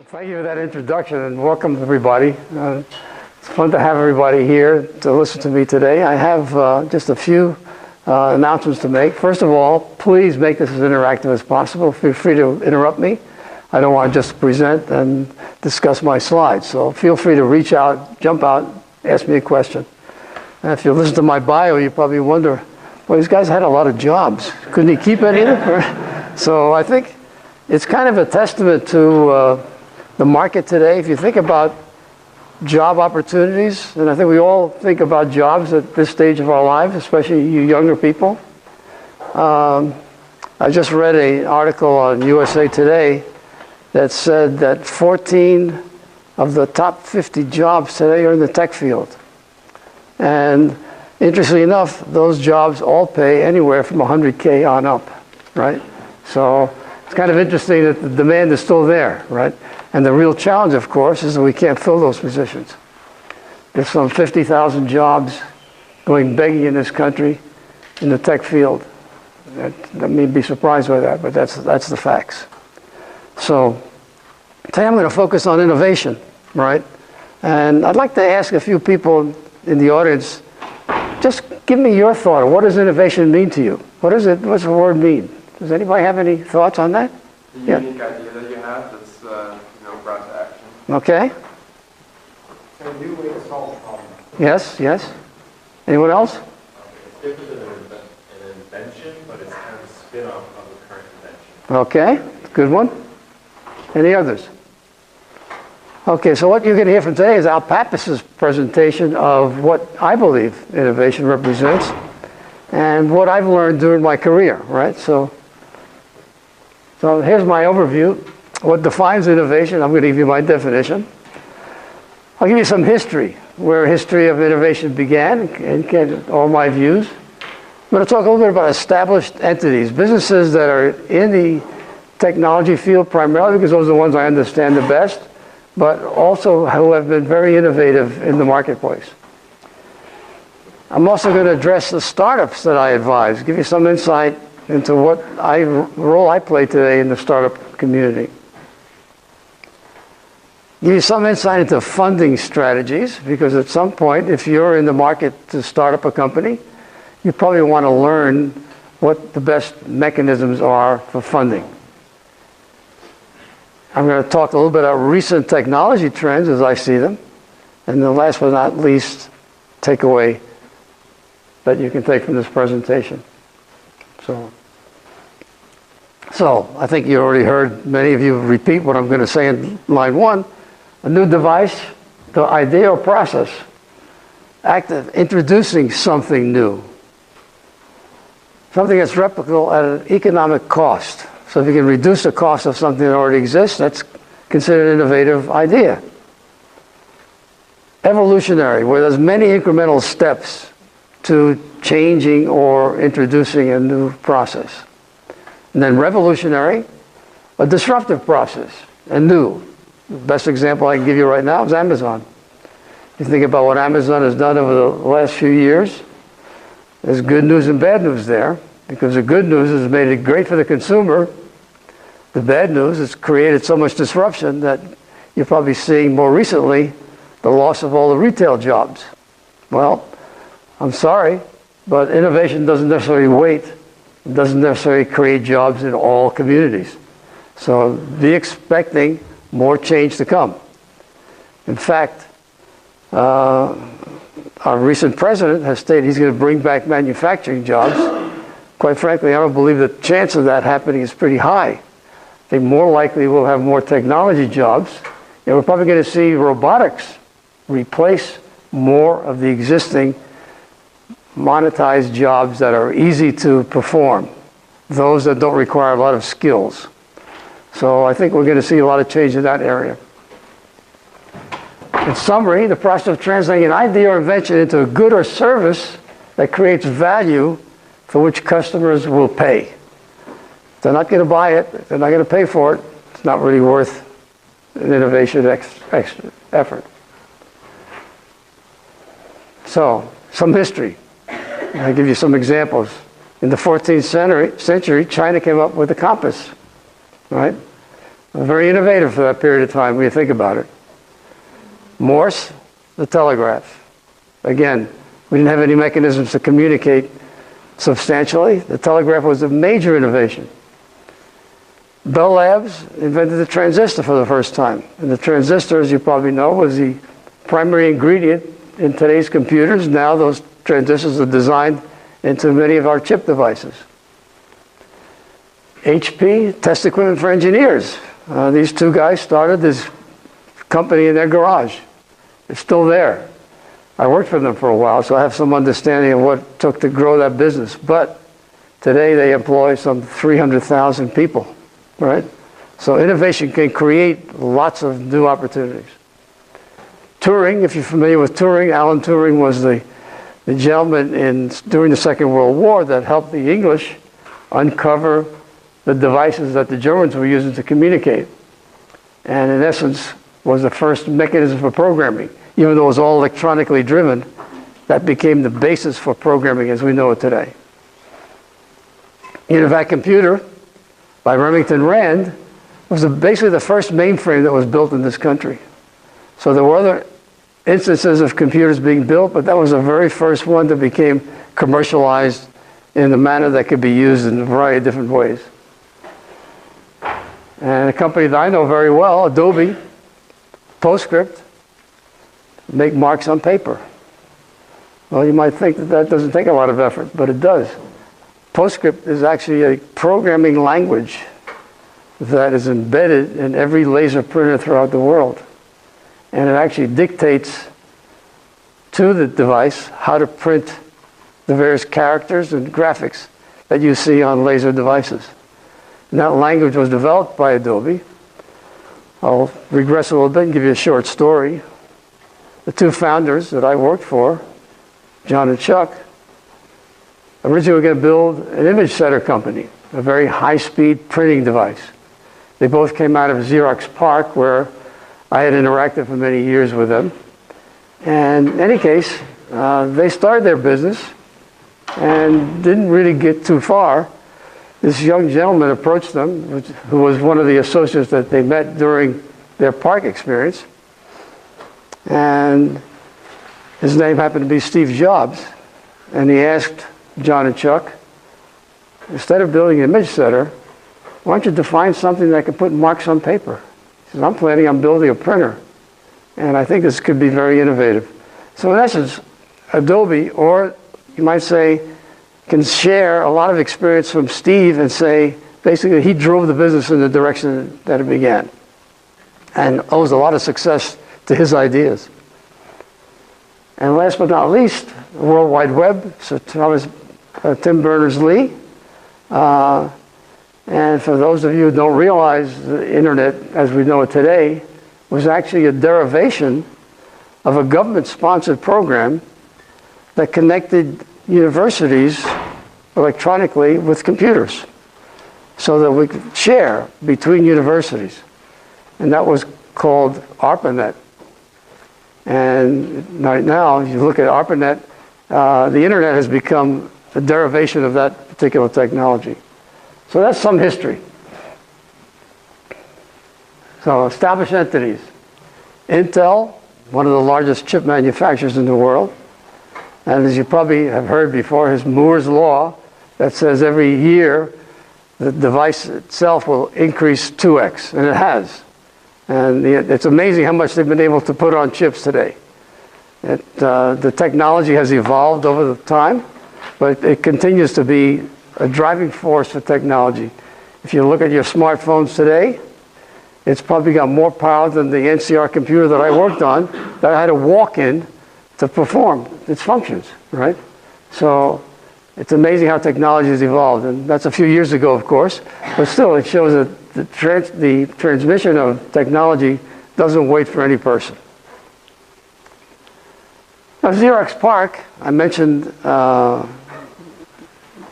Thank you for that introduction and welcome everybody. It's fun to have everybody here to listen to me today. I have just a few announcements to make. First of all, please make this as interactive as possible. Feel free to interrupt me. I don't want to just present and discuss my slides. So feel free to reach out, jump out, ask me a question. And if you listen to my bio, you probably wonder, well, these guys had a lot of jobs. Couldn't he keep any of them? So I think it's kind of a testament to the market today. If you think about job opportunities, and I think we all think about jobs at this stage of our lives, especially you younger people. I just read an article on USA Today that said that 14 of the top 50 jobs today are in the tech field. And interestingly enough, those jobs all pay anywhere from 100K on up, right? So it's kind of interesting that the demand is still there, right? And the real challenge, of course, is that we can't fill those positions. There's some 50,000 jobs going begging in this country in the tech field. That may be surprised by that, but that's the facts. So today I'm going to focus on innovation, right? And I'd like to ask a few people in the audience, just give me your thought. What does innovation mean to you? What's the word mean? Does anybody have any thoughts on that? The unique idea that you have that's brought to action. Okay. So a new way to solve a problem. Yes, yes. Anyone else? It's different than an invention, but it's kind of a spin-off of the current invention. Okay, good one. Any others? Okay, so what you're going to hear from today is Al Pappas' presentation of what I believe innovation represents and what I've learned during my career, right? So here's my overview. What defines innovation? I'm going to give you my definition. I'll give you some history, where history of innovation began, and all my views. I'm going to talk a little bit about established entities, businesses that are in the technology field primarily because those are the ones I understand the best, but also who have been very innovative in the marketplace. I'm also going to address the startups that I advise, give you some insight into what role I play today in the startup community. Give you some insight into funding strategies, because at some point, if you're in the market to start up a company, you probably want to learn what the best mechanisms are for funding. I'm going to talk a little bit about recent technology trends as I see them. And the last but not least takeaway that you can take from this presentation. So I think you already heard many of you repeat what I'm going to say in line one. A new device, the idea or process, act of introducing something new. Something that's replicable at an economic cost. So if you can reduce the cost of something that already exists, that's considered an innovative idea. Evolutionary, where there's many incremental steps to changing or introducing a new process. And then revolutionary, a disruptive process, and new. The best example I can give you right now is Amazon. You think about what Amazon has done over the last few years, there's good news and bad news there, because the good news has made it great for the consumer. The bad news has created so much disruption that you're probably seeing more recently the loss of all the retail jobs. Well, I'm sorry, but innovation doesn't necessarily wait. It doesn't necessarily create jobs in all communities. So be expecting more change to come. In fact, our recent president has stated he's going to bring back manufacturing jobs. Quite frankly, I don't believe the chance of that happening is pretty high. I think more likely we'll have more technology jobs. And we're probably going to see robotics replace more of the existing monetized jobs that are easy to perform, those that don't require a lot of skills. So I think we're going to see a lot of change in that area. In summary, the process of translating an idea or invention into a good or service that creates value for which customers will pay. If they're not going to buy it, if they're not going to pay for it, it's not really worth an innovation extra effort. So, some history. I'll give you some examples. In the 14th century, China came up with the compass, right? Very innovative for that period of time when you think about it. Morse, the telegraph. Again, we didn't have any mechanisms to communicate substantially. The telegraph was a major innovation. Bell Labs invented the transistor for the first time. And the transistor, as you probably know, was the primary ingredient in today's computers. Now those transistors are designed into many of our chip devices. HP, test equipment for engineers. These two guys started this company in their garage. It's still there. I worked for them for a while, so I have some understanding of what it took to grow that business. But today they employ some 300,000 people, right? So innovation can create lots of new opportunities. Turing, if you're familiar with Turing, Alan Turing was the gentleman during the Second World War that helped the English uncover the devices that the Germans were using to communicate. And in essence, was the first mechanism for programming. Even though it was all electronically driven, that became the basis for programming as we know it today. Univac Computer by Remington Rand was basically the first mainframe that was built in this country. So there were other instances of computers being built, but that was the very first one that became commercialized in a manner that could be used in a variety of different ways. And a company that I know very well, Adobe, PostScript, make marks on paper. Well, you might think that that doesn't take a lot of effort, but it does. PostScript is actually a programming language that is embedded in every laser printer throughout the world. And it actually dictates to the device how to print the various characters and graphics that you see on laser devices. And that language was developed by Adobe. I'll regress a little bit and give you a short story. The two founders that I worked for, John and Chuck, originally were going to build an image setter company, a very high-speed printing device. They both came out of Xerox PARC, where I had interacted for many years with them. And in any case, they started their business and didn't really get too far. This young gentleman approached them, who was one of the associates that they met during their PARC experience. And his name happened to be Steve Jobs. And he asked John and Chuck, instead of building an image setter, why don't you define something that can put marks on paper? He says, I'm planning on building a printer. And I think this could be very innovative. So in essence, Adobe, or you might say, can share a lot of experience from Steve and say, basically, he drove the business in the direction that it began. And owes a lot of success to his ideas. And last but not least, the World Wide Web, so Tim Berners-Lee. And for those of you who don't realize, the internet, as we know it today, was actually a derivation of a government-sponsored program that connected universities electronically with computers so that we could share between universities. And that was called ARPANET. And right now, if you look at ARPANET, the internet has become a derivation of that particular technology. So that's some history. So established entities. Intel, one of the largest chip manufacturers in the world. And as you probably have heard before, has Moore's Law that says every year the device itself will increase 2x, and it has. And it's amazing how much they've been able to put on chips today. The technology has evolved over the time, but it continues to be a driving force for technology. If you look at your smartphones today, it's probably got more power than the NCR computer that I worked on that I had to walk in to perform its functions, right? So it's amazing how technology has evolved, and that's a few years ago, of course, but still it shows that the transmission of technology doesn't wait for any person. Now, Xerox PARC, I mentioned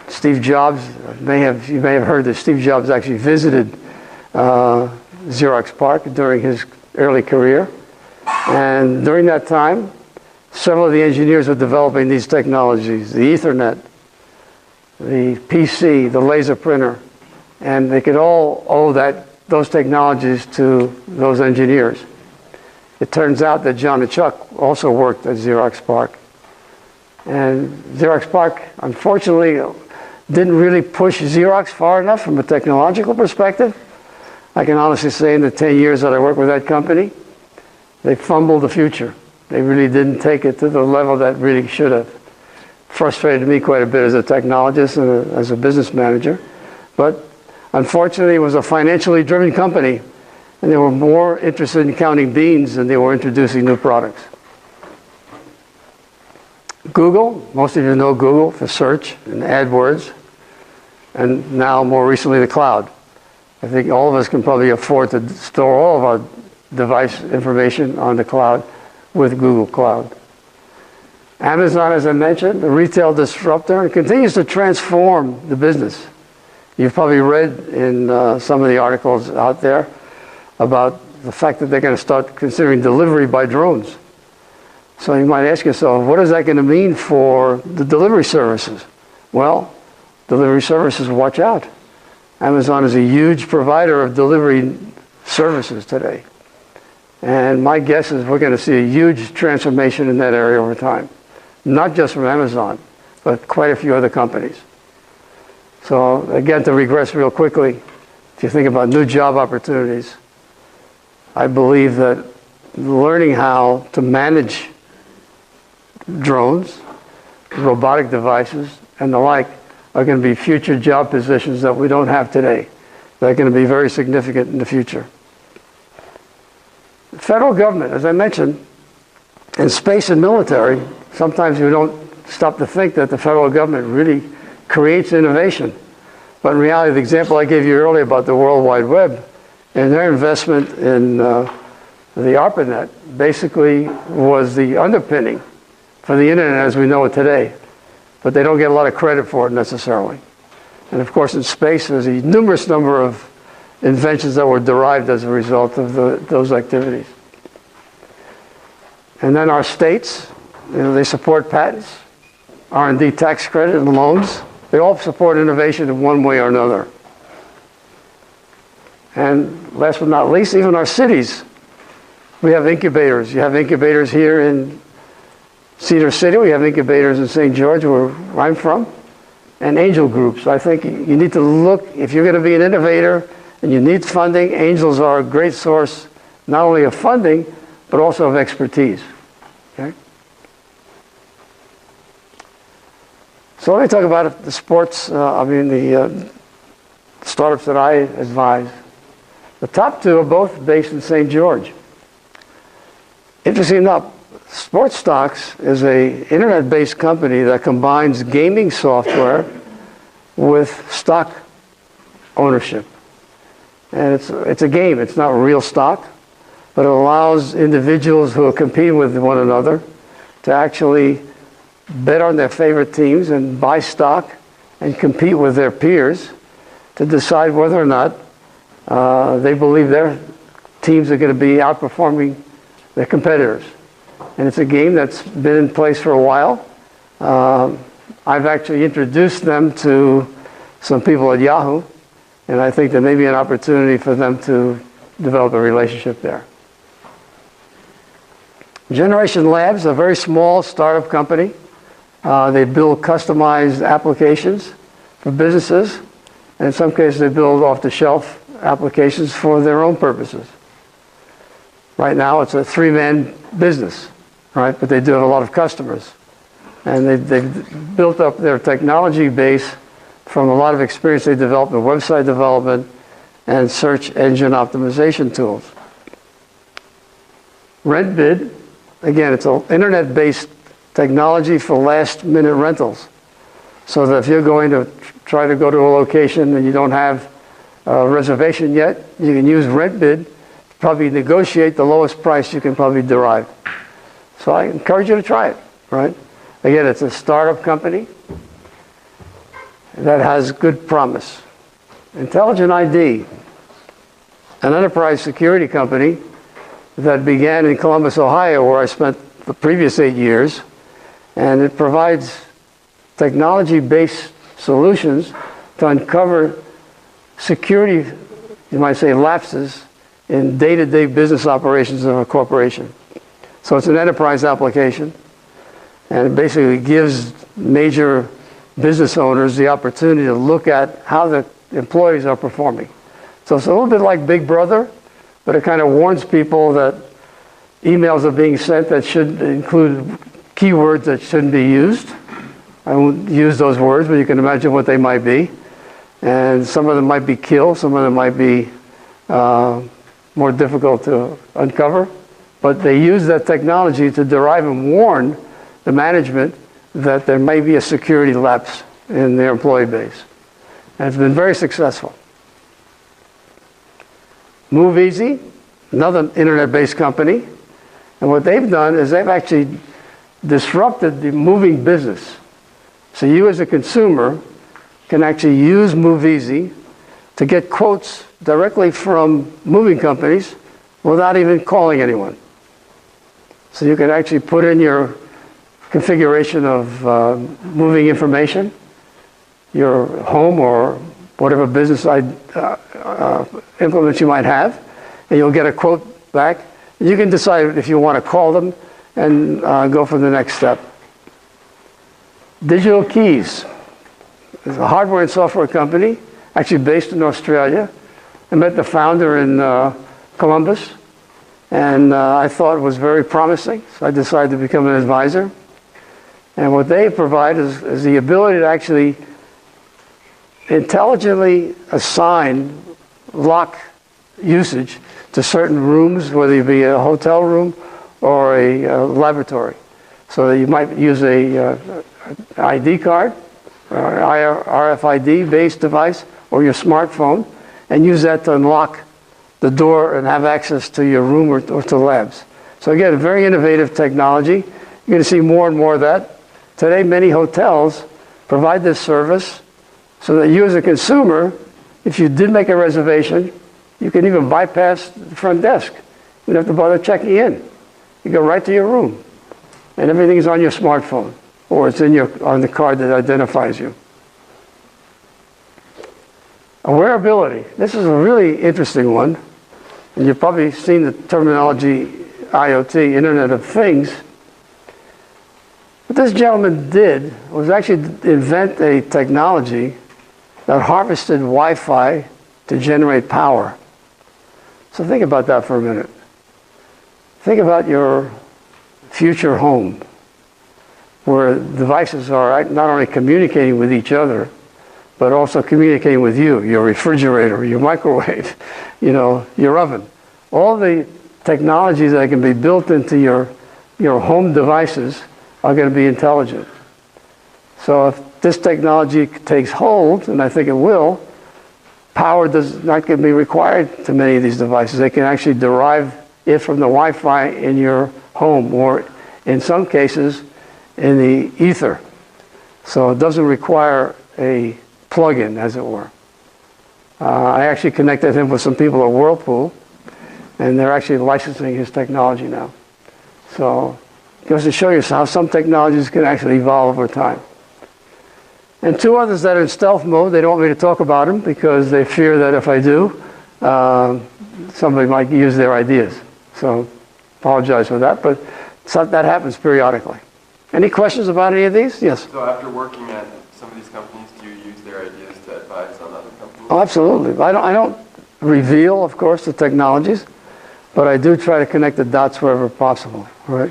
Steve Jobs. You may have heard that Steve Jobs actually visited Xerox PARC during his early career, and during that time, several of the engineers were developing these technologies, the Ethernet, the PC, the laser printer, and they could all owe that those technologies to those engineers. It turns out that John and Chuck also worked at Xerox PARC. And Xerox PARC, unfortunately, didn't really push Xerox far enough from a technological perspective. I can honestly say in the 10 years that I worked with that company, they fumbled the future. They really didn't take it to the level that really should have. Frustrated me quite a bit as a technologist and as a business manager. But unfortunately, it was a financially driven company, and they were more interested in counting beans than they were introducing new products. Google, most of you know Google for search and AdWords, and now more recently the cloud. I think all of us can probably afford to store all of our device information on the cloud with Google Cloud. Amazon, as I mentioned, the retail disruptor, and continues to transform the business. You've probably read in some of the articles out there about the fact that they're going to start considering delivery by drones. So you might ask yourself, what is that going to mean for the delivery services? Well, delivery services, watch out. Amazon is a huge provider of delivery services today. And my guess is we're going to see a huge transformation in that area over time. Not just from Amazon, but quite a few other companies. So again, to regress real quickly, if you think about new job opportunities, I believe that learning how to manage drones, robotic devices, and the like are going to be future job positions that we don't have today. They're going to be very significant in the future. The federal government, as I mentioned, in space and military, sometimes we don't stop to think that the federal government really creates innovation. But in reality, the example I gave you earlier about the World Wide Web and their investment in the ARPANET basically was the underpinning for the internet as we know it today. But they don't get a lot of credit for it necessarily. And of course in space there's a numerous number of inventions that were derived as a result of those activities. And then our states, they support patents, R&D tax credit and loans. They all support innovation in one way or another. And last but not least, even our cities, we have incubators. You have incubators here in Cedar City, we have incubators in St. George, where I'm from, and angel groups. I think you need to look, if you're going to be an innovator and you need funding, angels are a great source not only of funding, but also of expertise. Okay? So let me talk about the sports, the startups that I advise. The top two are both based in St. George. Interesting enough, Sports Stocks is an internet-based company that combines gaming software with stock ownership. And it's a game, it's not real stock, but it allows individuals who are competing with one another to actually bet on their favorite teams and buy stock and compete with their peers to decide whether or not they believe their teams are going to be outperforming their competitors. And it's a game that's been in place for a while. I've actually introduced them to some people at Yahoo, and I think there may be an opportunity for them to develop a relationship there. Generation Labs, a very small startup company. They build customized applications for businesses, and in some cases they build off-the-shelf applications for their own purposes. Right now it's a three-man business, right? But they do have a lot of customers. And they've built up their technology base from a lot of experience they developed in website development and search engine optimization tools. RentBid, again, it's an internet-based technology for last-minute rentals. So that if you're going to try to go to a location and you don't have a reservation yet, you can use RentBid to probably negotiate the lowest price you can probably derive. So I encourage you to try it, right? Again, it's a startup company that has good promise. Intelligent ID, an enterprise security company that began in Columbus, Ohio, where I spent the previous 8 years, and it provides technology-based solutions to uncover security you might say lapses, in day-to-day business operations of a corporation. So it's an enterprise application, and it basically gives major business owners the opportunity to look at how the employees are performing. So it's a little bit like Big Brother, but it kind of warns people that emails are being sent that should include keywords that shouldn't be used. I won't use those words, but you can imagine what they might be. And some of them might be kill, some of them might be more difficult to uncover. But they use that technology to derive and warn the management that there may be a security lapse in their employee base. And it's been very successful. Move Easy, another internet-based company. And what they've done is they've actually disrupted the moving business. So you as a consumer can actually use Move Easy to get quotes directly from moving companies without even calling anyone. So you can actually put in your configuration of moving information, your home or whatever business implements you might have, and you'll get a quote back. You can decide if you want to call them and go for the next step. Digital Keys is a hardware and software company, actually based in Australia. I met the founder in Columbus, and I thought it was very promising, so I decided to become an advisor. And what they provide is the ability to actually intelligently assign lock usage to certain rooms, whether it be a hotel room or a laboratory. So that you might use a ID card, or RFID-based device, or your smartphone, and use that to unlock the door and have access to your room or to labs. So again, a very innovative technology. You're going to see more and more of that. Today, many hotels provide this service so that you as a consumer, if you did make a reservation, you can even bypass the front desk. You don't have to bother checking in. You go right to your room, and everything is on your smartphone, or it's on the card that identifies you. Wearability. This is a really interesting one, and you've probably seen the terminology IoT, Internet of Things. What this gentleman did was actually invent a technology that harvested Wi-Fi to generate power. So think about that for a minute. Think about your future home, where devices are not only communicating with each other, but also communicating with you, your refrigerator, your microwave, your oven. All the technologies that can be built into your home devices are going to be intelligent. So if this technology takes hold, and I think it will, power does not going to be required to many of these devices. They can actually derive it from the Wi-Fi in your home, or in some cases, in the ether. So it doesn't require a plug-in, as it were. I actually connected him with some people at Whirlpool, and they're actually licensing his technology now. So it goes to show you how some technologies can actually evolve over time. And two others that are in stealth mode, they don't want me to talk about them because they fear that if I do, somebody might use their ideas. So apologize for that, but that happens periodically. Any questions about any of these? Yes? So after working at some of these companies, do you use their ideas to advise on other companies? Oh, absolutely. I don't reveal, of course, the technologies, but I do try to connect the dots wherever possible, right?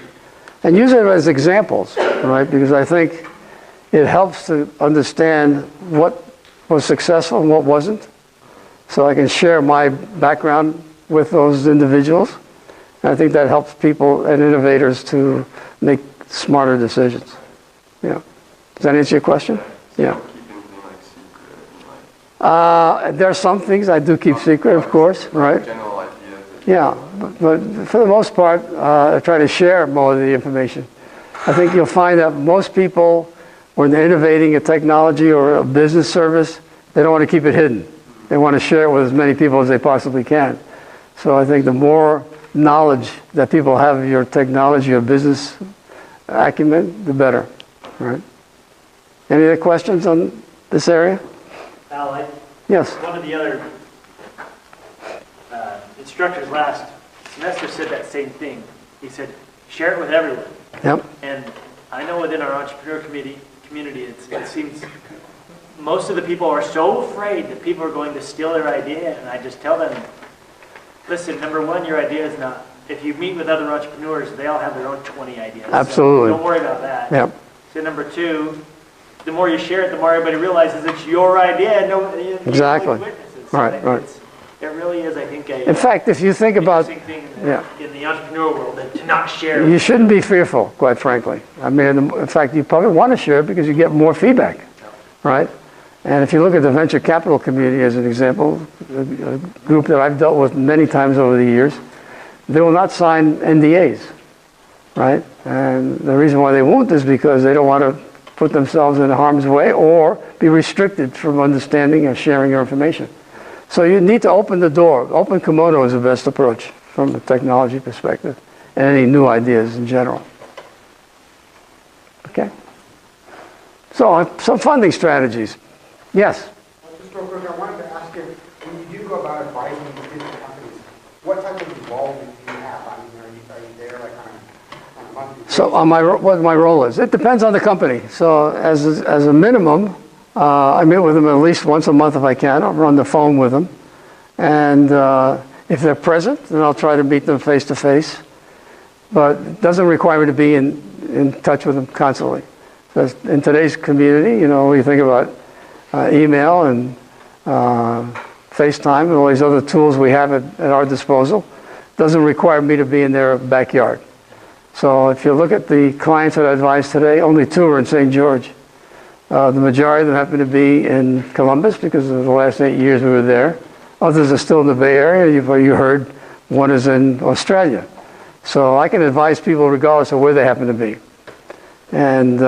And use it as examples, right? Because I think it helps to understand what was successful and what wasn't. So I can share my background with those individuals. And I think that helps people and innovators to make smarter decisions. Yeah. Does that answer your question? Yeah. There are some things I do keep secret, of course, right? General ideas. Yeah, but for the most part, I try to share more of the information. I think you'll find that most people, when they're innovating a technology or a business service, they don't want to keep it hidden. They want to share it with as many people as they possibly can. So I think the more knowledge that people have of your technology or business acumen, the better, right? Any other questions on this area? Al, Yes. one of the other instructors last semester said that same thing. He said, share it with everyone. Yep. And I know within our entrepreneur community, it seems most of the people are so afraid that people are going to steal their idea, and I just tell them, listen, number one, your idea is not, if you meet with other entrepreneurs, they all have their own 20 ideas. Absolutely. So don't worry about that. Yep. So number two, the more you share it, the more everybody realizes it's your idea. No, Exactly. Witnesses. So Right, right. It really is, I think, In fact, if you think about, interesting thing yeah. in the entrepreneur world, that to not share. You shouldn't be fearful, quite frankly. I mean, in fact, you probably want to share it because you get more feedback, right? And if you look at the venture capital community as an example, a group that I've dealt with many times over the years, they will not sign NDAs, right? And the reason why they won't is because they don't want to put themselves in harm's way or be restricted from understanding or sharing your information. So you need to open the door. Open kimono is the best approach from a technology perspective and any new ideas in general. Okay? So some funding strategies. Yes? Just real quick, I wanted to ask you, when you do go about advising these different companies, what type of involvement do you have? I mean, are you there like on a monthly basis? So what my role is, it depends on the company. So as a minimum, I meet with them at least once a month if I can. I'll run the phone with them. And if they're present, then I'll try to meet them face to face. But it doesn't require me to be in touch with them constantly. Because in today's community, you know, we think about email and FaceTime and all these other tools we have at our disposal. It doesn't require me to be in their backyard. So if you look at the clients that I advised today, only 2 are in St. George. The majority of them happen to be in Columbus because of the last 8 years we were there. Others are still in the Bay Area. You heard one is in Australia. So I can advise people regardless of where they happen to be. And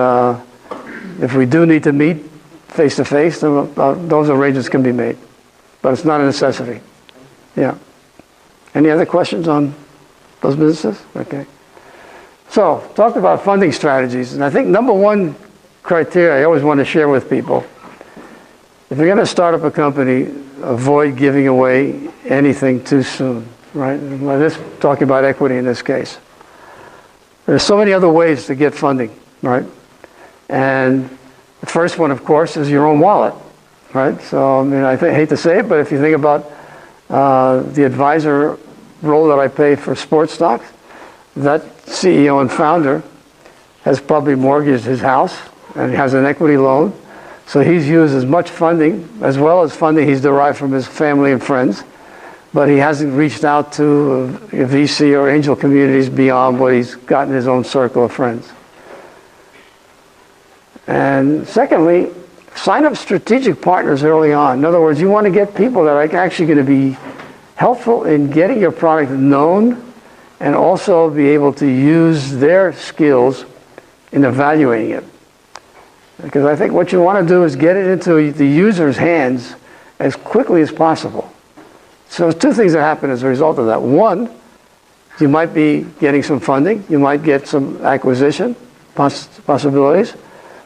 if we do need to meet face-to-face, then those arrangements can be made. But it's not a necessity. Yeah. Any other questions on those businesses? Okay. So, talked about funding strategies. And I think number one criteria I always want to share with people, if you're going to start up a company, avoid giving away anything too soon, right? And talking about equity in this case. There's so many other ways to get funding, right? And the first one, of course, is your own wallet, right? So, I mean, hate to say it, but if you think about the advisor role that I pay for sports stocks, that CEO and founder has probably mortgaged his house and he has an equity loan. So he's used as much funding, as well as funding he's derived from his family and friends, but he hasn't reached out to a VC or angel communities beyond what he's got in his own circle of friends. And secondly, sign up strategic partners early on. In other words, you want to get people that are actually going to be helpful in getting your product known and also be able to use their skills in evaluating it. Because I think what you want to do is get it into the user's hands as quickly as possible. So there's 2 things that happen as a result of that. One, you might be getting some funding. You might get some acquisition possibilities.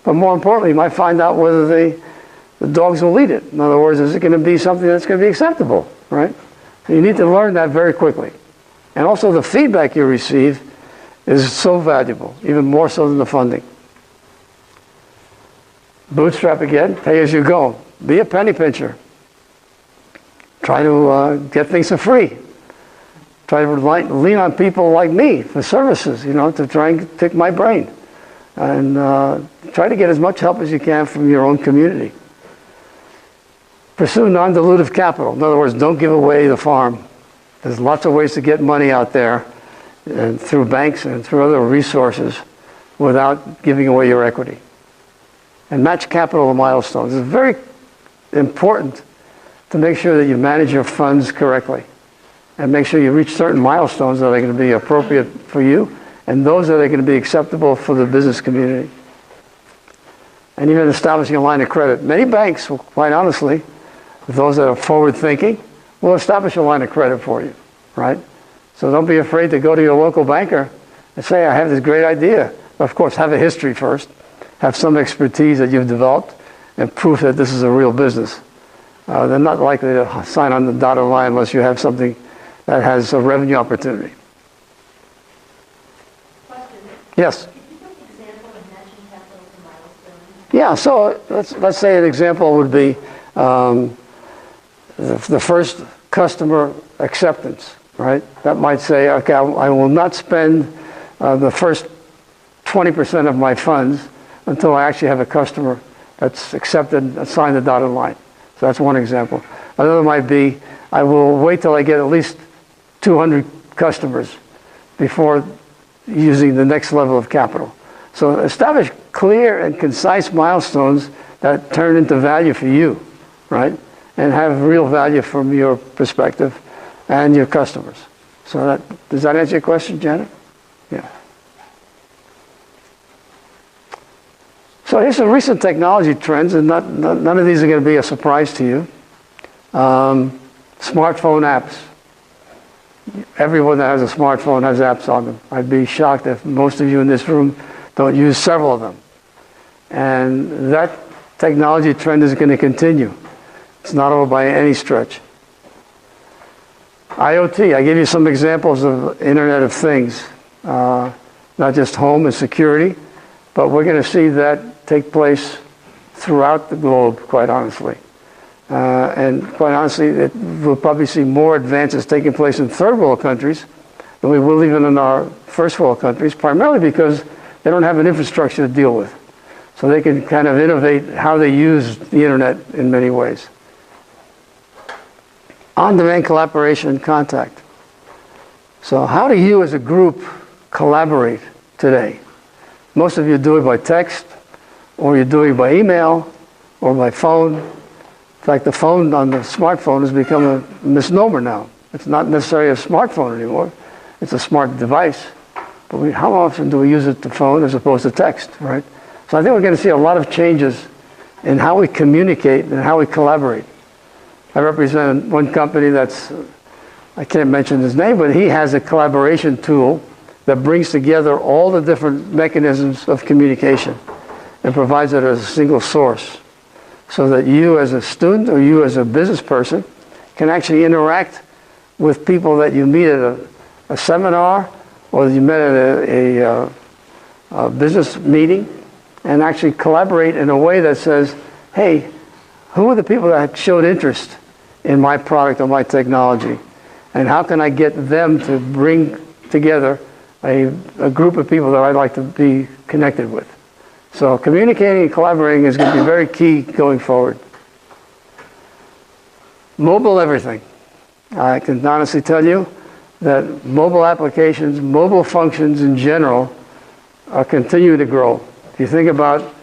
But more importantly, you might find out whether the dogs will eat it. In other words, is it going to be something that's going to be acceptable, right? You need to learn that very quickly. And also the feedback you receive is so valuable, even more so than the funding. Bootstrap again, pay as you go. Be a penny pincher. Try to get things for free. Try to lean on people like me for services, you know, to try and pick my brain. And try to get as much help as you can from your own community. Pursue non-dilutive capital. In other words, don't give away the farm. There's lots of ways to get money out there and through banks and through other resources without giving away your equity. And match capital to milestones. It's very important to make sure that you manage your funds correctly and make sure you reach certain milestones that are going to be appropriate for you and those that are going to be acceptable for the business community. And even establishing a line of credit. Many banks, quite honestly, those that are forward-thinking, will establish a line of credit for you, right? So don't be afraid to go to your local banker and say, I have this great idea. Of course, have a history first. Have some expertise that you've developed and proof that this is a real business. They're not likely to sign on the dotted line unless you have something that has a revenue opportunity. Question. Yes? Could you give an example of matching capital to milestones? Yeah, so let's say an example would be the first customer acceptance, right? That might say, okay, I will not spend the first 20% of my funds until I actually have a customer that's accepted and signed the dotted line. So that's one example. Another might be, I will wait till I get at least 200 customers before using the next level of capital. So establish clear and concise milestones that turn into value for you, right? And have real value from your perspective and your customers. So does that answer your question, Janet? Yeah. So here's some recent technology trends, and none of these are going to be a surprise to you. Smartphone apps. Everyone that has a smartphone has apps on them. I'd be shocked if most of you in this room don't use several of them. And that technology trend is going to continue. It's not over by any stretch. IoT, I give you some examples of Internet of Things, not just home and security, but we're going to see that take place throughout the globe, quite honestly. And quite honestly, we'll probably see more advances taking place in third world countries than we will even in our first world countries, primarily because they don't have an infrastructure to deal with. So they can kind of innovate how they use the internet in many ways. On-demand collaboration and contact. So how do you as a group collaborate today? Most of you do it by text, or you do it by email, or by phone. In fact, the phone on the smartphone has become a misnomer now. It's not necessarily a smartphone anymore. It's a smart device. But how often do we use it to phone as opposed to text, right? So I think we're going to see a lot of changes in how we communicate and how we collaborate. I represent one company that's, I can't mention his name, but he has a collaboration tool that brings together all the different mechanisms of communication and provides it as a single source so that you as a student or you as a business person can actually interact with people that you meet at a seminar or you met at a business meeting and actually collaborate in a way that says, hey, who are the people that showed interest in my product or my technology? And how can I get them to bring together a group of people that I'd like to be connected with? So communicating and collaborating is going to be very key going forward. Mobile everything. I can honestly tell you that mobile applications, mobile functions in general, continue to grow. If you think about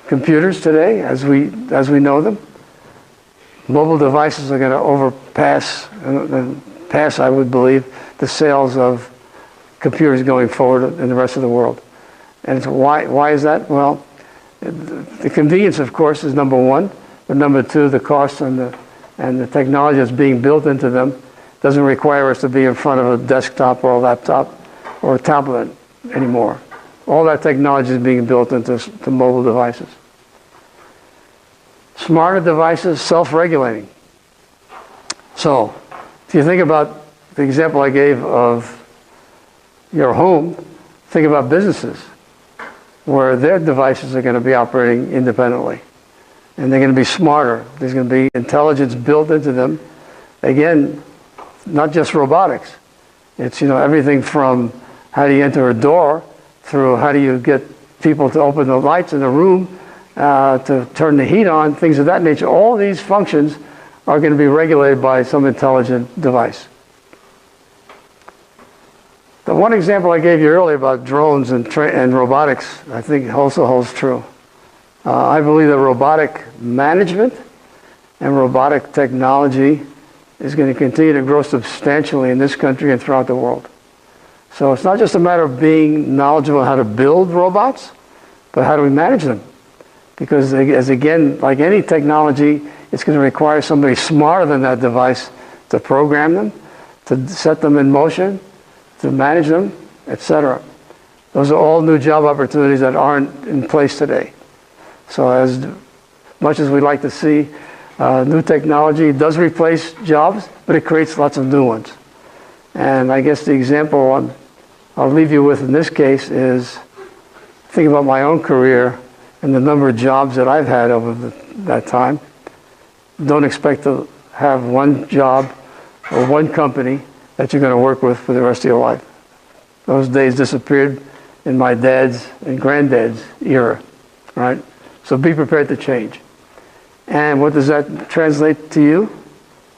computers today, as we know them, mobile devices are going to overpass and pass, I would believe, the sales of computers going forward in the rest of the world. And so why is that? Well, the convenience, of course, is number one. But number two, the cost and the technology that's being built into them doesn't require us to be in front of a desktop or a laptop or a tablet anymore. All that technology is being built into mobile devices. Smarter devices, self-regulating. So, if you think about the example I gave of your home, think about businesses where their devices are going to be operating independently. And they're going to be smarter. There's going to be intelligence built into them. Again, not just robotics. It's, everything from how do you enter a door through how do you get people to open the lights in the room, to turn the heat on, things of that nature. All these functions are going to be regulated by some intelligent device. The one example I gave you earlier about drones and robotics, I think also holds true. I believe that robotic management and robotic technology is going to continue to grow substantially in this country and throughout the world. So it's not just a matter of being knowledgeable how to build robots, but how do we manage them? Because as again, like any technology, it's going to require somebody smarter than that device to program them, to set them in motion, to manage them, etc. Those are all new job opportunities that aren't in place today. So as much as we'd like to see New technology does replace jobs, but it creates lots of new ones. And I guess the example I'll leave you with in this case is think about my own career and the number of jobs that I've had over that time. Don't expect to have one job or one company that you're going to work with for the rest of your life. Those days disappeared in my dad's and granddad's era, right? So be prepared to change. And what does that translate to you?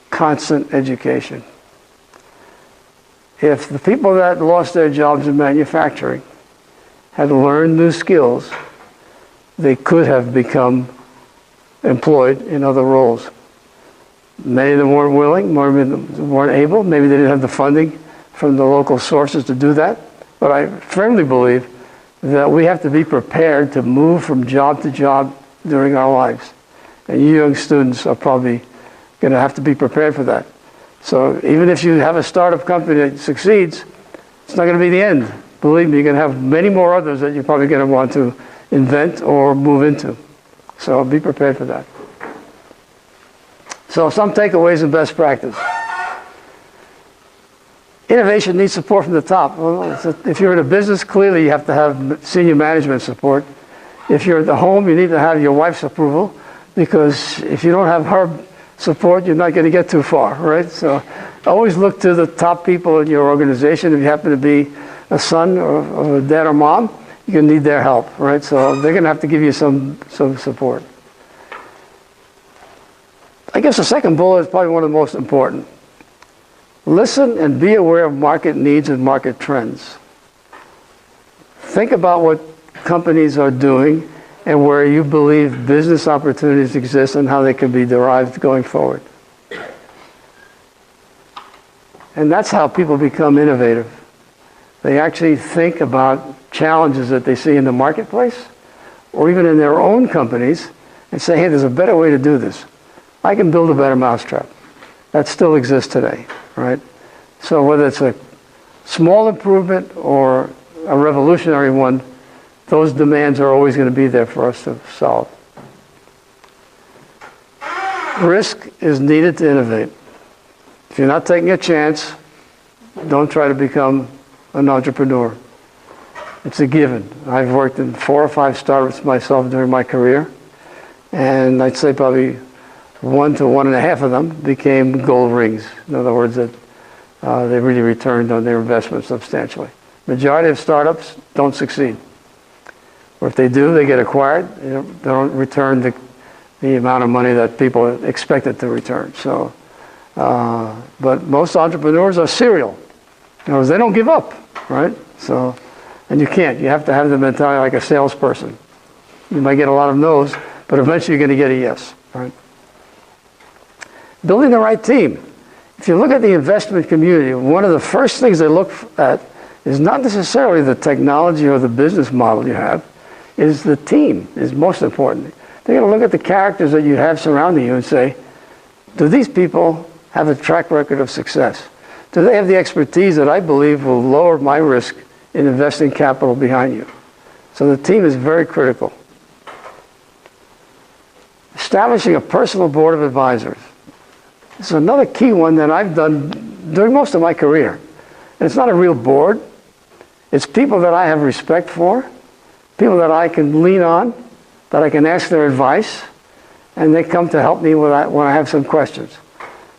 Constant education. If the people that lost their jobs in manufacturing had learned new skills, they could have become employed in other roles. Many of them weren't willing, many of them weren't able, maybe they didn't have the funding from the local sources to do that. But I firmly believe that we have to be prepared to move from job to job during our lives. And you young students are probably going to have to be prepared for that. So even if you have a startup company that succeeds, it's not going to be the end. Believe me, you're going to have many more others that you're probably going to want to invent or move into. So be prepared for that. So some takeaways and best practice. Innovation needs support from the top. Well, if you're in a business, clearly you have to have senior management support. If you're at the home, you need to have your wife's approval, because if you don't have her support, you're not going to get too far, right? So always look to the top people in your organization. If you happen to be a son or a dad or mom, you're going to need their help, right? So they're going to have to give you some support. I guess the second bullet is probably one of the most important. Listen and be aware of market needs and market trends. Think about what companies are doing and where you believe business opportunities exist and how they can be derived going forward. And that's how people become innovative. They actually think about challenges that they see in the marketplace or even in their own companies and say, hey, there's a better way to do this. I can build a better mousetrap. That still exists today, right? So whether it's a small improvement or a revolutionary one, those demands are always going to be there for us to solve. Risk is needed to innovate. If you're not taking a chance, don't try to become an entrepreneur. It's a given. I've worked in 4 or 5 startups myself during my career, and I'd say probably 1 to 1.5 of them became gold rings. In other words, that they really returned on their investment substantially. Majority of startups don't succeed. Or if they do, they get acquired. They don't return the amount of money that people expected to return. So, but most entrepreneurs are serial. In other words, they don't give up, right? So, and you can't. You have to have the mentality like a salesperson. You might get a lot of no's, but eventually you're going to get a yes, right? Building the right team. If you look at the investment community, one of the first things they look at is not necessarily the technology or the business model you have, is the team is most important. They're going to look at the characters that you have surrounding you and say, do these people have a track record of success? Do they have the expertise that I believe will lower my risk in investing capital behind you? So the team is very critical. Establishing a personal board of advisors. This is another key one that I've done during most of my career. And it's not a real board. It's people that I have respect for, people that I can lean on, that I can ask their advice, and they come to help me when I have some questions.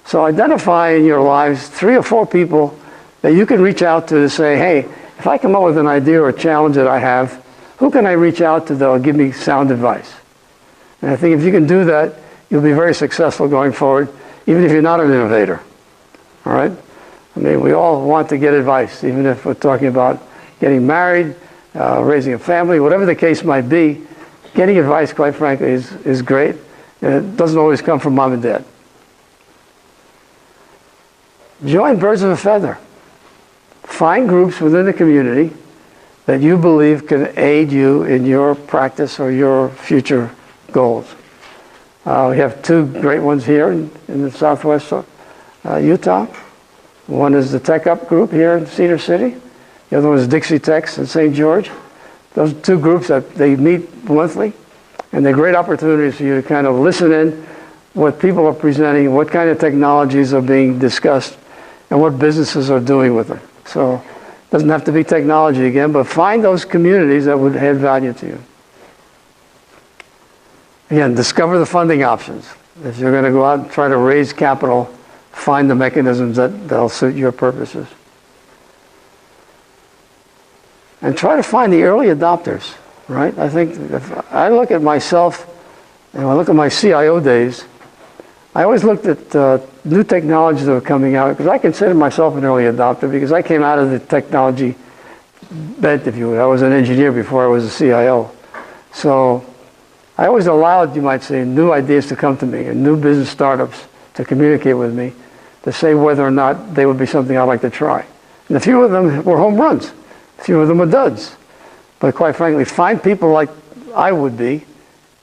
So identify in your lives 3 or 4 people that you can reach out to say, hey, if I come up with an idea or a challenge that I have, who can I reach out to that will give me sound advice? And I think if you can do that, you'll be very successful going forward, even if you're not an innovator. All right? I mean, we all want to get advice, even if we're talking about getting married, raising a family, whatever the case might be. Getting advice, quite frankly, is great. And it doesn't always come from mom and dad. Join birds of a feather. Find groups within the community that you believe can aid you in your practice or your future goals. We have 2 great ones here in the southwest Utah. One is the Tech Up group here in Cedar City. The other one is Dixie Techs in St. George. Those 2 groups, that they meet monthly, and they're great opportunities for you to kind of listen in, what people are presenting, what kind of technologies are being discussed, and what businesses are doing with them. So it doesn't have to be technology again, but find those communities that would add value to you. Again, discover the funding options. If you're going to go out and try to raise capital, find the mechanisms that'll suit your purposes. And try to find the early adopters, right? I think if I look at myself, and I look at my CIO days, I always looked at new technologies that were coming out, because I consider myself an early adopter, because I came out of the technology bent, if you will. I was an engineer before I was a CIO. So I always allowed, you might say, new ideas to come to me, and new business startups to communicate with me, to say whether or not they would be something I'd like to try. And a few of them were home runs. A few of them were duds. But quite frankly, find people like I would be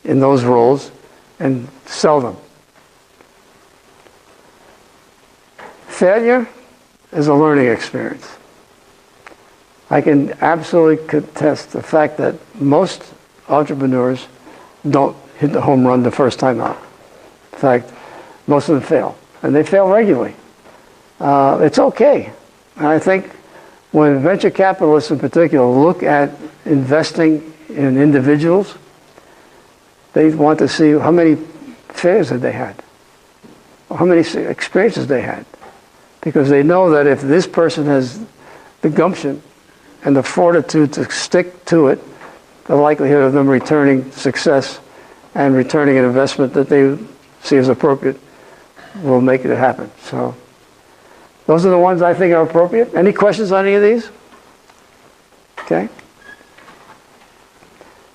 in those roles and sell them. Failure is a learning experience. I can absolutely contest the fact that most entrepreneurs don't hit the home run the first time out. In fact, most of them fail, and they fail regularly. It's okay. And I think when venture capitalists in particular look at investing in individuals, they want to see how many failures that they had, or how many experiences they had. Because they know that if this person has the gumption and the fortitude to stick to it, the likelihood of them returning success and returning an investment that they see as appropriate will make it happen. So those are the ones I think are appropriate. Any questions on any of these? Okay.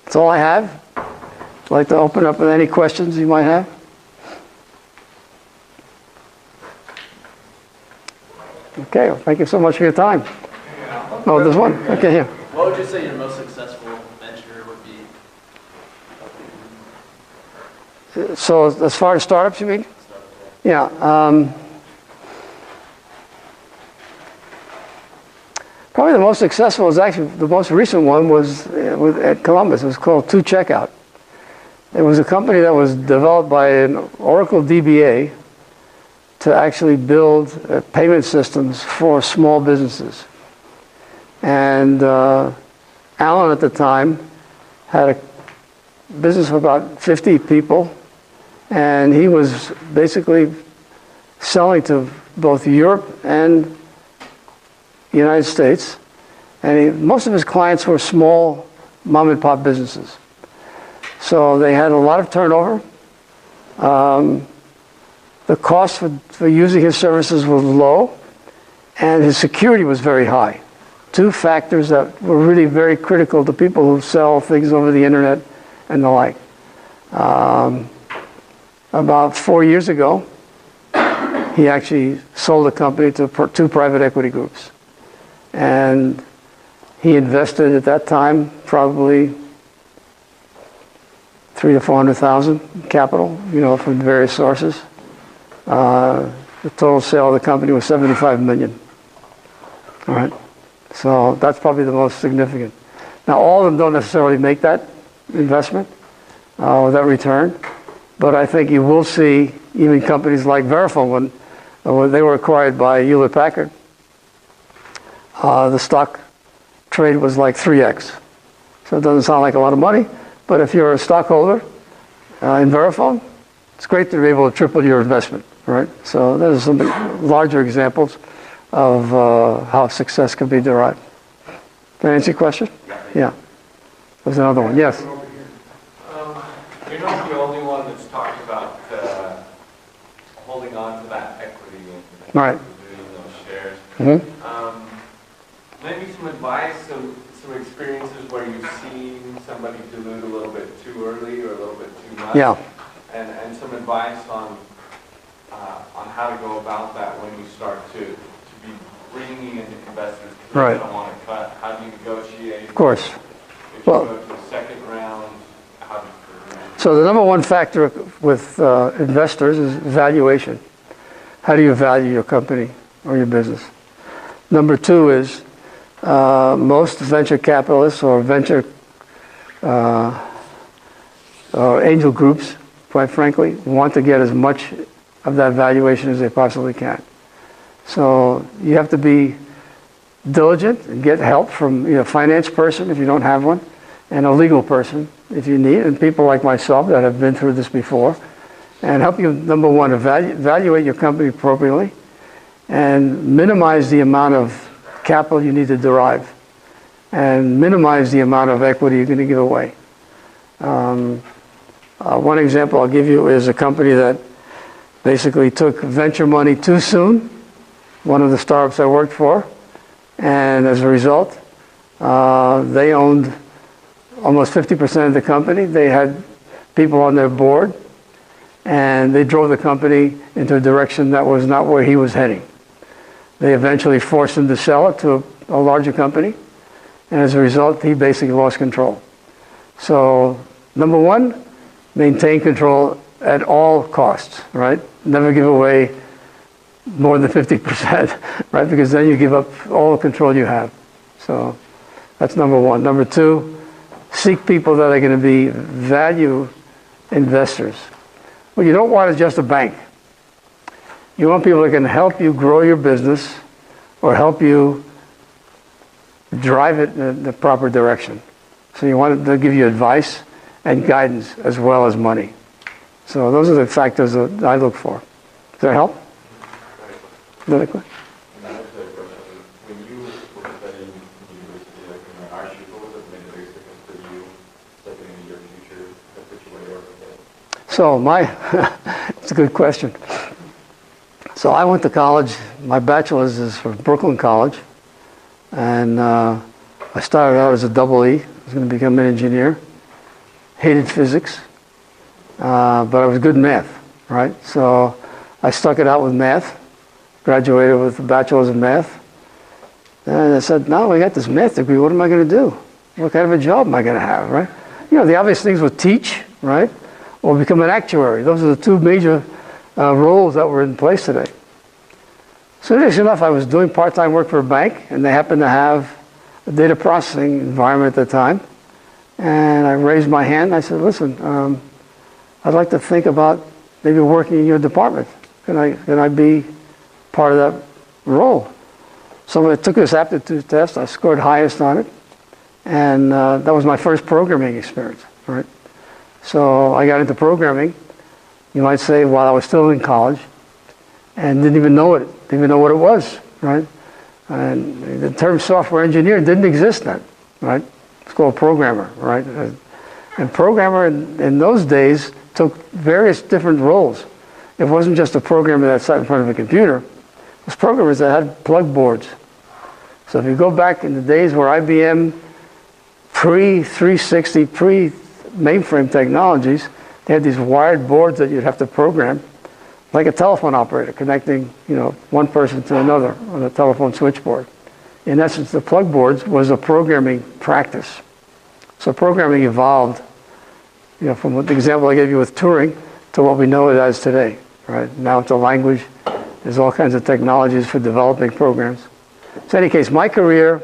That's all I have. I'd like to open up with any questions you might have. Okay, well, thank you so much for your time. Oh, there's one. Okay, here. What would you say your most successful venture would be? So as far as startups, you mean? Yeah. Probably the most successful is actually, the most recent one was at Columbus. It was called 2Checkout. It was a company that was developed by an Oracle DBA to actually build payment systems for small businesses. And Alan at the time had a business of about 50 people, and he was basically selling to both Europe and the United States. And most of his clients were small mom and pop businesses. So they had a lot of turnover. The cost for using his services was low, and his security was very high. Two factors that were really very critical to people who sell things over the internet and the like. About 4 years ago, he actually sold the company to two private equity groups. And he invested at that time probably $300,000 to $400,000 capital, from various sources. The total sale of the company was $75 million. All right, so that's probably the most significant. Now, all of them don't necessarily make that investment or that return, but I think you will see even companies like Verifone, when they were acquired by Hewlett-Packard, the stock trade was like 3x. So it doesn't sound like a lot of money, but if you're a stockholder in Verifone, it's great to be able to triple your investment, right? So there's some larger examples of how success can be derived. Did I answer your question? Yeah. There's another one. Yes. You're not the only one that's talked about holding on to that equity and Right. doing those shares. Mm-hmm. Maybe some advice, some experiences where you've seen somebody dilute a little bit too early or a little bit too much. Yeah. And some advice on how to go about that when you start to be bringing in investors. Right. You don't want to cut. How do you negotiate? Of course. If you Well, go to the second round, how do you? So the number one factor with investors is valuation. How do you value your company or your business? Number two is most venture capitalists or venture or angel groups quite frankly, want to get as much of that valuation as they possibly can. So you have to be diligent and get help from a finance person if you don't have one, and a legal person if you need, and people like myself that have been through this before, and help you, number one, evaluate your company appropriately and minimize the amount of capital you need to derive and minimize the amount of equity you're going to give away. One example I'll give you is a company that basically took venture money too soon, one of the startups I worked for, and as a result, they owned almost 50% of the company. They had people on their board, and they drove the company into a direction that was not where he was heading. They eventually forced him to sell it to a larger company, and as a result, he basically lost control. So, number one, maintain control at all costs, right? Never give away more than 50%, right? Because then you give up all the control you have. So that's number one. Number two, seek people that are going to be value investors. What you don't want is just a bank. You want people that can help you grow your business or help you drive it in the proper direction. So you want to give you advice and guidance as well as money. So those are the factors that I look for. Does that help? Another question? When you were studying in university, like in the art shoot, what was the biggest difference for you, stepping into your future, that put you where you are today? So it's a good question. So I went to college. My bachelor's is from Brooklyn College, and I started out as a double E. I was going to become an engineer. Hated physics, but I was good in math, right? So I stuck it out with math. Graduated with a bachelor's in math. And I said, now I got this math degree, what am I going to do? What kind of a job am I going to have, right? You know, the obvious things were teach, right? Or become an actuary. Those are the two major roles that were in place today. So interesting enough, I was doing part-time work for a bank, and they happened to have a data processing environment at the time. And I raised my hand, I said, listen, I'd like to think about maybe working in your department. Can I be part of that role? So I took this aptitude test. I scored highest on it, and that was my first programming experience, right? So I got into programming, you might say, while I was still in college, and didn't even know it, didn't even know what it was, right? And the term software engineer didn't exist then, right? It's called programmer, right? And programmer in those days took various different roles. It wasn't just a programmer that sat in front of a computer. It was programmers that had plug boards. So if you go back in the days where IBM, pre-360, pre-mainframe technologies, they had these wired boards that you'd have to program, like a telephone operator connecting, one person to another on a telephone switchboard. In essence, the plug boards was a programming practice. So programming evolved, from the example I gave you with Turing to what we know it as today, right? Now it's a language. There's all kinds of technologies for developing programs. So in any case, my career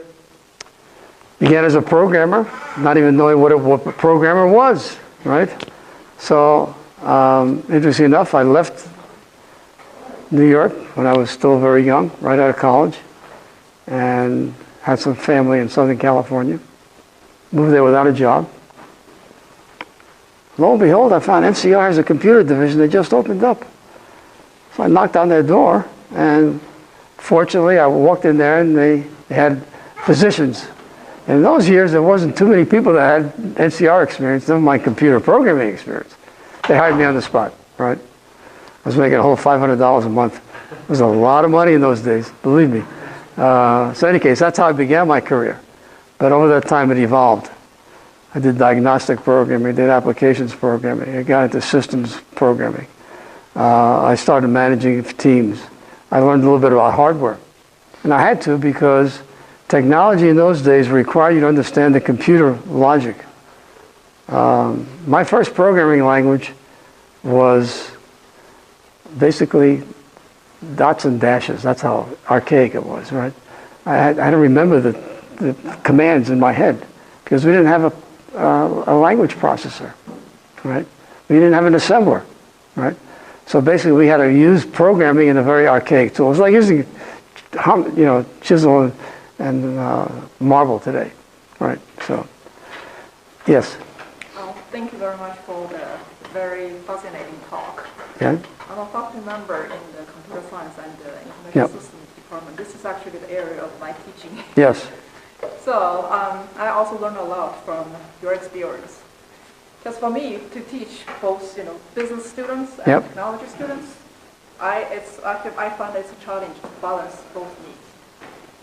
began as a programmer, not even knowing what a programmer was, right? So interesting enough, I left New York when I was still very young, right out of college, and had some family in Southern California. Moved there without a job. Lo and behold, I found NCR has a computer division that just opened up. So I knocked on their door, and fortunately I walked in there and they had positions. And in those years, there wasn't too many people that had NCR experience, never mind computer programming experience. They hired me on the spot, right? I was making a whole $500 a month. It was a lot of money in those days, believe me. So in any case, that's how I began my career. But over that time, it evolved. I did diagnostic programming, did applications programming, I got into systems programming. I started managing teams. I learned a little bit about hardware. And I had to because technology in those days required you to understand the computer logic. My first programming language was basically dots and dashes. That's how archaic it was, right? I had to remember the commands in my head because we didn't have a language processor, right? We didn't have an assembler, right? So basically, we had to use programming in a very archaic tool. It's like using, chisel and marble today, right? So, yes. Thank you very much for the very fascinating talk. Yeah. I'm a faculty member in the computer science and information Yep. systems department. This is actually the area of my teaching. Yes. So I also learned a lot from your experience. Because for me to teach both, business students and Yep. technology students, I find it's a challenge to balance both needs.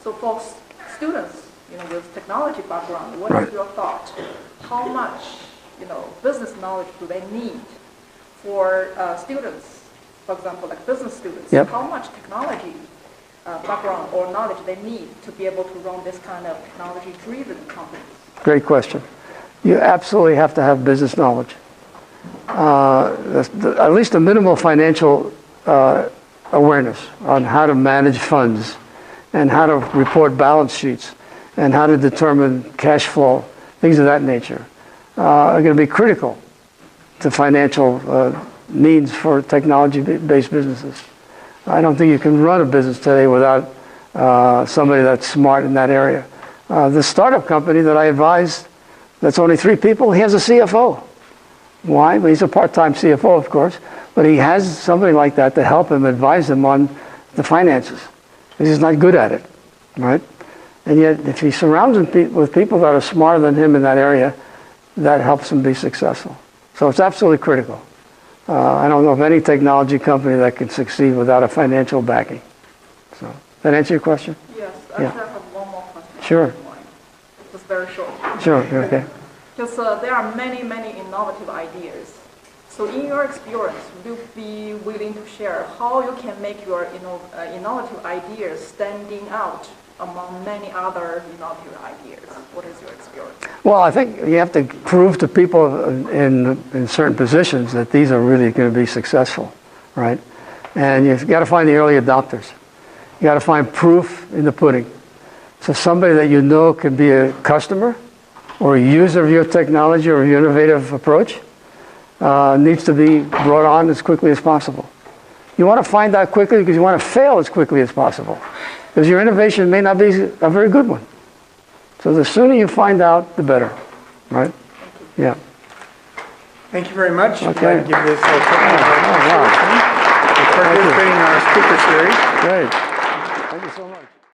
So for students, with technology background, what Right. is your thought? How much, business knowledge do they need? For students, for example, like business students, Yep. how much technology background or knowledge they need to be able to run this kind of technology-driven companies? Great question. You absolutely have to have business knowledge. At least a minimal financial awareness on how to manage funds and how to report balance sheets and how to determine cash flow, things of that nature, are going to be critical to financial needs for technology-based businesses. I don't think you can run a business today without somebody that's smart in that area. The startup company that I advised, that's only 3 people, he has a CFO. Why? Well, he's a part-time CFO, of course, but he has somebody like that to help him, advise him on the finances. Because he's not good at it, right? And yet, if he surrounds him with people that are smarter than him in that area, that helps him be successful. So it's absolutely critical. I don't know of any technology company that can succeed without a financial backing. So, that answer your question? Yes, actually Yeah. I have one more question. Sure. It's very short. Sure, okay. Because there are many, many innovative ideas. So in your experience, would you be willing to share how you can make your innovative ideas standing out among many other innovative ideas? What is your experience? Well, I think you have to prove to people in certain positions that these are really going to be successful, right? And you've got to find the early adopters. You got to find proof in the pudding. So somebody that you know can be a customer or a user of your technology or your innovative approach needs to be brought on as quickly as possible. You want to find out quickly because you want to fail as quickly as possible. Because your innovation may not be a very good one. So the sooner you find out, the better, right? Yeah. Thank you very much. Okay. I'd like to give this a wow. for participating in our speaker series. Great.